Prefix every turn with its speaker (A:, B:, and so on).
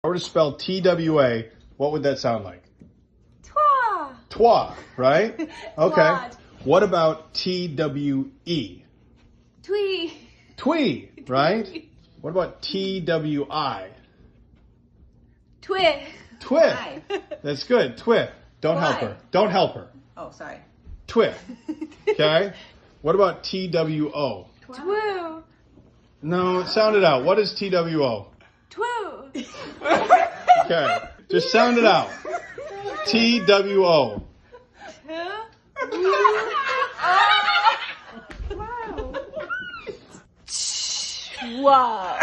A: I were to spell T-W-A, what would that sound like?
B: Twa.
A: Twa, right? Okay.
B: Twat.
A: What about T-W-E?
B: Twee.
A: Twee, right? What about T-W-I?
B: Twi.
A: Twit.
C: Hi.
A: That's good. Twit. Don't help
C: Why?
A: her. Don't help her.
C: Oh, sorry.
A: Twit. Okay? What about T-W-O?
B: Twoo.
A: No, sound it out. What is T-W-O?
B: Twoo.
A: Okay. Just sound it out. T-W-O.
B: Wow.